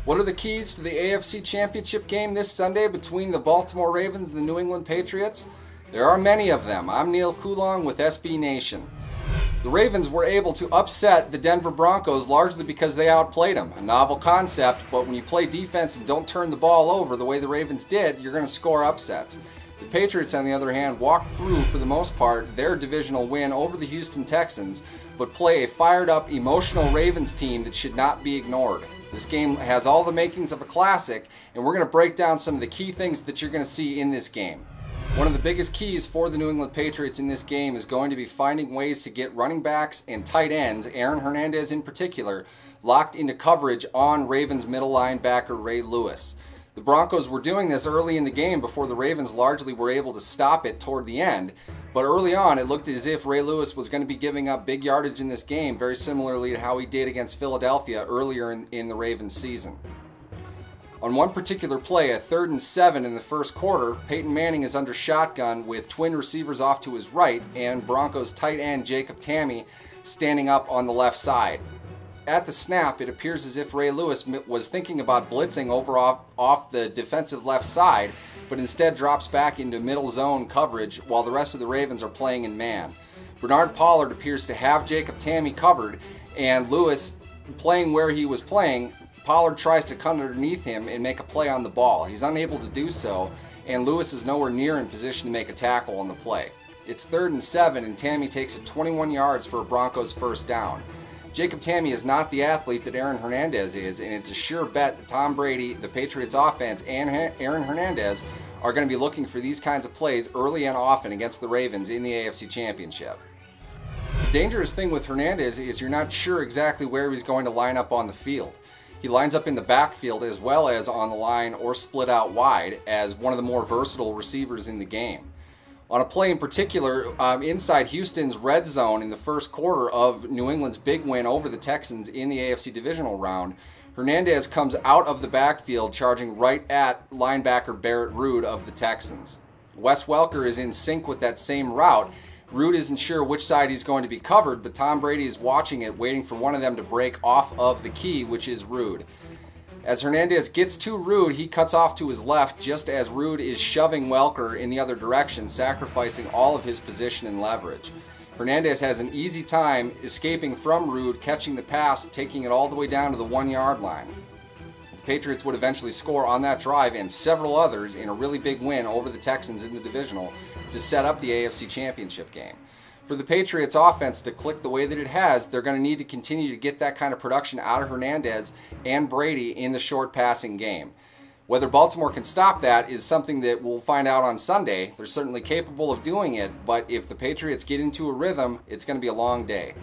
What are the keys to the AFC Championship game this Sunday between the Baltimore Ravens and the New England Patriots? There are many of them. I'm Neal Coolong with SB Nation. The Ravens were able to upset the Denver Broncos largely because they outplayed them. A novel concept, but when you play defense and don't turn the ball over the way the Ravens did, you're going to score upsets. The Patriots, on the other hand, walked through, for the most part, their divisional win over the Houston Texans, but play a fired-up, emotional Ravens team that should not be ignored. This game has all the makings of a classic, and we're going to break down some of the key things that you're going to see in this game. One of the biggest keys for the New England Patriots in this game is going to be finding ways to get running backs and tight ends, Aaron Hernandez in particular, locked into coverage on Ravens middle linebacker Ray Lewis. The Broncos were doing this early in the game before the Ravens largely were able to stop it toward the end, but early on it looked as if Ray Lewis was going to be giving up big yardage in this game, very similarly to how he did against Philadelphia earlier in the Ravens season. On one particular play, a 3rd and 7 in the first quarter, Peyton Manning is under shotgun with twin receivers off to his right and Broncos tight end Jacob Tamme standing up on the left side. At the snap, it appears as if Ray Lewis was thinking about blitzing over off the defensive left side, but instead drops back into middle zone coverage while the rest of the Ravens are playing in man. Bernard Pollard appears to have Jacob Tamme covered, and Lewis playing where he was playing, Pollard tries to cut underneath him and make a play on the ball. He's unable to do so, and Lewis is nowhere near in position to make a tackle on the play. It's 3rd and 7, and Tamme takes it 21 yards for a Broncos first down. Jacob Tamme is not the athlete that Aaron Hernandez is, and it's a sure bet that Tom Brady, the Patriots offense, and Aaron Hernandez are going to be looking for these kinds of plays early and often against the Ravens in the AFC Championship. The dangerous thing with Hernandez is you're not sure exactly where he's going to line up on the field. He lines up in the backfield as well as on the line or split out wide as one of the more versatile receivers in the game. On a play in particular, inside Houston's red zone in the first quarter of New England's big win over the Texans in the AFC Divisional Round, Hernandez comes out of the backfield charging right at linebacker Barrett Ruud of the Texans. Wes Welker is in sync with that same route. Ruud isn't sure which side he's going to be covered, but Tom Brady is watching it, waiting for one of them to break off of the key, which is Ruud. As Hernandez gets to Ruud, he cuts off to his left just as Ruud is shoving Welker in the other direction, sacrificing all of his position and leverage. Hernandez has an easy time escaping from Ruud, catching the pass, taking it all the way down to the 1-yard line. The Patriots would eventually score on that drive and several others in a really big win over the Texans in the divisional to set up the AFC Championship game. For the Patriots offense to click the way that it has, they're going to need to continue to get that kind of production out of Hernandez and Brady in the short passing game. Whether Baltimore can stop that is something that we'll find out on Sunday. They're certainly capable of doing it, but if the Patriots get into a rhythm, it's going to be a long day.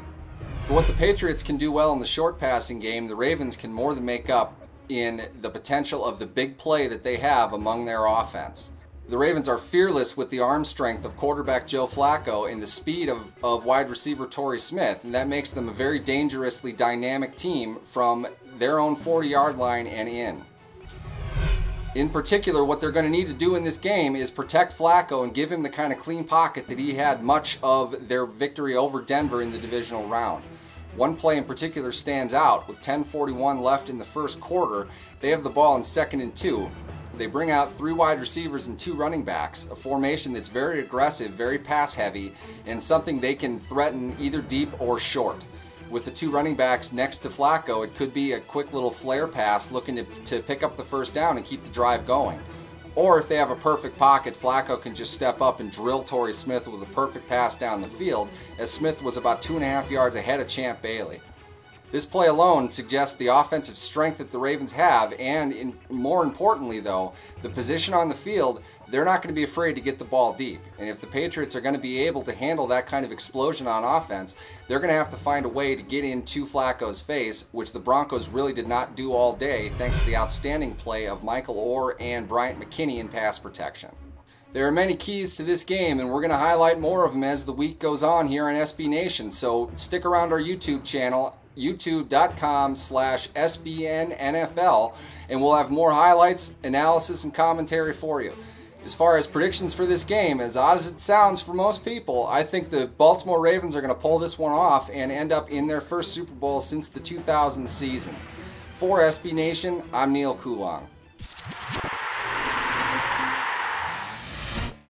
For what the Patriots can do well in the short passing game, the Ravens can more than make up in the potential of the big play that they have among their offense. The Ravens are fearless with the arm strength of quarterback Joe Flacco and the speed of wide receiver Torrey Smith, and that makes them a very dangerously dynamic team from their own 40-yard line and in. In particular, what they're going to need to do in this game is protect Flacco and give him the kind of clean pocket that he had much of their victory over Denver in the divisional round. One play in particular stands out. With 10:41 left in the first quarter, they have the ball in 2nd and 2. They bring out 3 wide receivers and 2 running backs, a formation that's very aggressive, very pass-heavy, and something they can threaten either deep or short. With the 2 running backs next to Flacco, it could be a quick little flare pass looking to pick up the first down and keep the drive going. Or if they have a perfect pocket, Flacco can just step up and drill Torrey Smith with a perfect pass down the field, as Smith was about 2.5 yards ahead of Champ Bailey. This play alone suggests the offensive strength that the Ravens have, and more importantly though, the position on the field. They're not going to be afraid to get the ball deep. And if the Patriots are going to be able to handle that kind of explosion on offense, they're going to have to find a way to get into Flacco's face, which the Broncos really did not do all day thanks to the outstanding play of Michael Orr and Bryant McKinnie in pass protection. There are many keys to this game, and we're going to highlight more of them as the week goes on here on SB Nation. So stick around our YouTube channel, youtube.com/SBNNFL, and we'll have more highlights, analysis, and commentary for you. As far as predictions for this game, as odd as it sounds for most people, I think the Baltimore Ravens are going to pull this one off and end up in their first Super Bowl since the 2000 season. For SB Nation, I'm Neal Coolong.